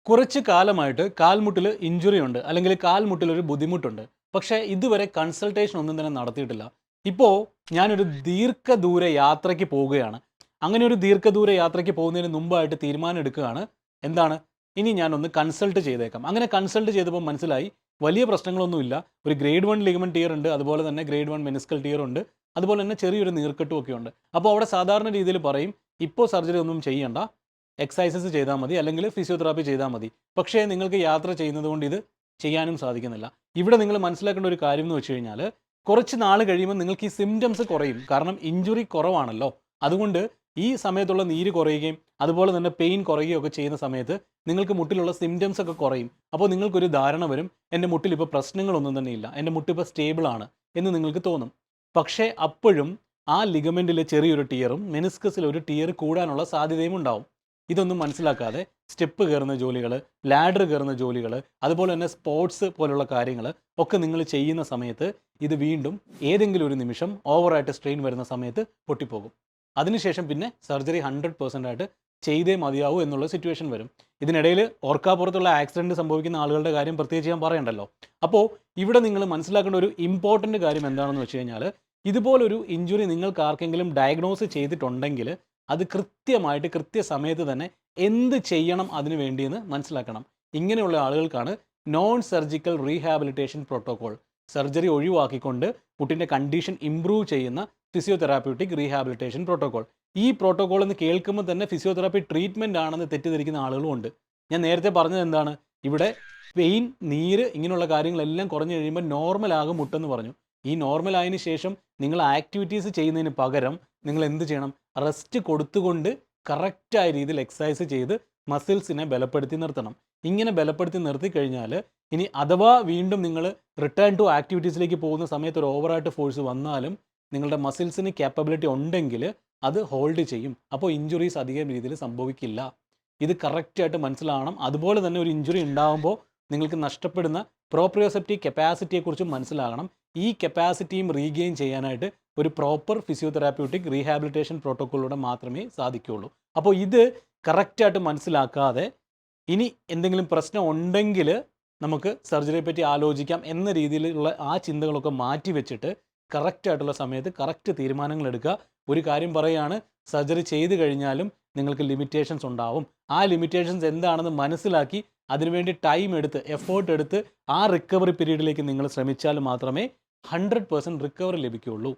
കുറച്ച് കാലമായിട്ട് കാൽമുട്ടിൽ ഇഞ്ചുറി ഉണ്ട് അല്ലെങ്കിൽ കാൽമുട്ടിൽ ഒരു ബുദ്ധിമുട്ടുണ്ട്. പക്ഷേ ഇതുവരെ കൺസൾട്ടേഷൻ ഒന്നും തന്നെ നടത്തിയിട്ടില്ല. ഇപ്പോൾ ഞാനൊരു ദീർഘദൂര യാത്രയ്ക്ക് പോവുകയാണ്. അങ്ങനെ ഒരു ദീർഘദൂര യാത്രയ്ക്ക് പോകുന്നതിന് മുമ്പായിട്ട് തീരുമാനം എടുക്കുകയാണ്. എന്താണ്? ഇനി ഞാനൊന്ന് കൺസൾട്ട് ചെയ്തേക്കാം. അങ്ങനെ കൺസൾട്ട് ചെയ്തപ്പോൾ മനസ്സിലായി വലിയ പ്രശ്നങ്ങളൊന്നുമില്ല. ഒരു ഗ്രേഡ് 1 ലിഗമെന്റ് ടിയർ ഉണ്ട്. അതുപോലെ തന്നെ ഗ്രേഡ് 1 മെനിസ്കൽ ടിയർ ഉണ്ട്. അതുപോലെ തന്നെ ചെറിയൊരു നീർക്കെട്ടും ഒക്കെ ഉണ്ട്. അപ്പോൾ അവിടെ സാധാരണ രീതിയിൽ പറയും, ഇപ്പോൾ സർജറി ഒന്നും ചെയ്യണ്ട. എക്സസൈസസ് ചെയ്താൽ മതി, അല്ലെങ്കിൽ ഫിസിയോതെറാപ്പി ചെയ്താൽ മതി. പക്ഷേ നിങ്ങൾക്ക് യാത്ര ചെയ്യുന്നത് കൊണ്ട് ഇത് ചെയ്യാനും സാധിക്കുന്നില്ല. ഇവിടെ നിങ്ങൾ മനസ്സിലാക്കേണ്ട ഒരു കാര്യം എന്ന് വെച്ച് കഴിഞ്ഞാൽ, കുറച്ച് നാൾ കഴിയുമ്പോൾ നിങ്ങൾക്ക് ഈ സിംപ്റ്റംസ് കുറയും. കാരണം ഇഞ്ചുറി കുറവാണല്ലോ. അതുകൊണ്ട് ഈ സമയത്തുള്ള നീര് കുറയുകയും അതുപോലെ തന്നെ പെയിൻ കുറയുകയും ഒക്കെ ചെയ്യുന്ന സമയത്ത് നിങ്ങൾക്ക് മുട്ടിലുള്ള സിംപ്റ്റംസ് ഒക്കെ കുറയും. അപ്പോൾ നിങ്ങൾക്കൊരു ധാരണ വരും, എൻ്റെ മുട്ടിൽ ഇപ്പോൾ പ്രശ്നങ്ങളൊന്നും തന്നെ ഇല്ല, എൻ്റെ മുട്ടിപ്പോൾ സ്റ്റേബിളാണ് എന്ന് നിങ്ങൾക്ക് തോന്നും. പക്ഷേ അപ്പോഴും ആ ലിഗമെൻറ്റിൽ ചെറിയൊരു ടിയറും മെനിസ്കസിൽ ഒരു ടിയർ കൂടാനുള്ള സാധ്യതയും ഉണ്ടാവും. ഇതൊന്നും മനസ്സിലാക്കാതെ സ്റ്റെപ്പ് കയറുന്ന ജോലികൾ, ലാഡർ കയറുന്ന ജോലികൾ, അതുപോലെ തന്നെ സ്പോർട്സ് പോലുള്ള കാര്യങ്ങൾ ഒക്കെ നിങ്ങൾ ചെയ്യുന്ന സമയത്ത് ഇത് വീണ്ടും ഏതെങ്കിലും ഒരു നിമിഷം ഓവറായിട്ട് സ്ട്രെയിൻ വരുന്ന സമയത്ത് പൊട്ടിപ്പോകും. അതിനുശേഷം പിന്നെ സർജറി 100% ആയിട്ട് ചെയ്തേ മതിയാവൂ എന്നുള്ള സിറ്റുവേഷൻ വരും. ഇതിനിടയിൽ ഓർക്കാപ്പുറത്തുള്ള ആക്സിഡൻറ്റ് സംഭവിക്കുന്ന ആളുകളുടെ കാര്യം പ്രത്യേകിച്ച് ഞാൻ പറയണ്ടല്ലോ. അപ്പോൾ ഇവിടെ നിങ്ങൾ മനസ്സിലാക്കേണ്ട ഒരു ഇമ്പോർട്ടൻ്റ് കാര്യം എന്താണെന്ന് വെച്ച് കഴിഞ്ഞാൽ, ഇതുപോലൊരു ഇഞ്ചുറി നിങ്ങൾക്ക് ആർക്കെങ്കിലും ഡയഗ്നോസ് ചെയ്തിട്ടുണ്ടെങ്കിൽ അത് കൃത്യമായിട്ട് കൃത്യസമയത്ത് തന്നെ എന്ത് ചെയ്യണം അതിന് വേണ്ടിയെന്ന് മനസ്സിലാക്കണം. ഇങ്ങനെയുള്ള ആളുകൾക്കാണ് non surgical rehabilitation protocol, surgery ഒഴിവാക്കിക്കൊണ്ട് മുട്ടിൻ്റെ കണ്ടീഷൻ ഇംപ്രൂവ് ചെയ്യുന്ന ഫിസിയോതെറാപ്യൂട്ടിക് റീഹാബിലിറ്റേഷൻ പ്രോട്ടോകോൾ. ഈ പ്രോട്ടോകോൾ എന്ന് കേൾക്കുമ്പോൾ തന്നെ ഫിസിയോതെറാപ്പി ട്രീറ്റ്മെൻ്റ് ആണെന്ന് തെറ്റിദ്ധരിക്കുന്ന ആളുകളും ഉണ്ട്. ഞാൻ നേരത്തെ പറഞ്ഞത് എന്താണ്? ഇവിടെ പെയിൻ, നീര്, ഇങ്ങനെയുള്ള കാര്യങ്ങളെല്ലാം കുറഞ്ഞു കഴിയുമ്പോൾ നോർമലാകും മുട്ടെന്ന് പറഞ്ഞു. ഈ നോർമൽ ആയതിനു ശേഷം നിങ്ങൾ ആക്ടിവിറ്റീസ് ചെയ്യുന്നതിന് പകരം നിങ്ങൾ എന്ത് ചെയ്യണം? റെസ്റ്റ് കൊടുത്തുകൊണ്ട് കറക്റ്റായ രീതിയിൽ എക്സസൈസ് ചെയ്ത് മസിൽസിനെ ബലപ്പെടുത്തി നിർത്തണം. ഇങ്ങനെ ബലപ്പെടുത്തി നിർത്തി കഴിഞ്ഞാൽ ഇനി അഥവാ വീണ്ടും നിങ്ങൾ റിട്ടേൺ ടു ആക്ടിവിറ്റീസിലേക്ക് പോകുന്ന സമയത്ത് ഒരു ഓവറായിട്ട് ഫോഴ്സ് വന്നാലും നിങ്ങളുടെ മസിൽസിന് ക്യാപ്പബിലിറ്റി ഉണ്ടെങ്കിൽ അത് ഹോൾഡ് ചെയ്യും. അപ്പോൾ ഇഞ്ചുറീസ് അധികം രീതിയിൽ സംഭവിക്കില്ല. ഇത് കറക്റ്റായിട്ട് മനസ്സിലാവണം. അതുപോലെ തന്നെ ഒരു ഇഞ്ചുറി ഉണ്ടാകുമ്പോൾ നിങ്ങൾക്ക് നഷ്ടപ്പെടുന്ന പ്രോപ്രിയോസെപ്റ്റീവ് കപ്പാസിറ്റിയെക്കുറിച്ചും മനസ്സിലാകണം. ഈ കപ്പാസിറ്റിയും റീഗെയിൻ ചെയ്യാനായിട്ട് ഒരു പ്രോപ്പർ ഫിസിയോതെറാപ്യൂട്ടിക് റീഹാബിലിറ്റേഷൻ പ്രോട്ടോക്കോളിലൂടെ മാത്രമേ സാധിക്കുകയുള്ളൂ. അപ്പോൾ ഇത് കറക്റ്റായിട്ട് മനസ്സിലാക്കാതെ ഇനി എന്തെങ്കിലും പ്രശ്നം ഉണ്ടെങ്കിൽ നമുക്ക് സർജറിയെ പറ്റി ആലോചിക്കാം എന്ന രീതിയിലുള്ള ആ ചിന്തകളൊക്കെ മാറ്റി വെച്ചിട്ട് കറക്റ്റായിട്ടുള്ള സമയത്ത് കറക്റ്റ് തീരുമാനങ്ങൾ എടുക്കുക. ഒരു കാര്യം പറയുകയാണ്, സർജറി ചെയ്ത് കഴിഞ്ഞാലും നിങ്ങൾക്ക് ലിമിറ്റേഷൻസ് ഉണ്ടാവും. ആ ലിമിറ്റേഷൻസ് എന്താണെന്ന് മനസ്സിലാക്കി അതിനുവേണ്ടി ടൈം എടുത്ത് എഫേർട്ട് എടുത്ത് ആ റിക്കവറി പീരീഡിലേക്ക് നിങ്ങൾ ശ്രമിച്ചാൽ മാത്രമേ 100% റിക്കവറി ലഭിക്കുകയുള്ളൂ.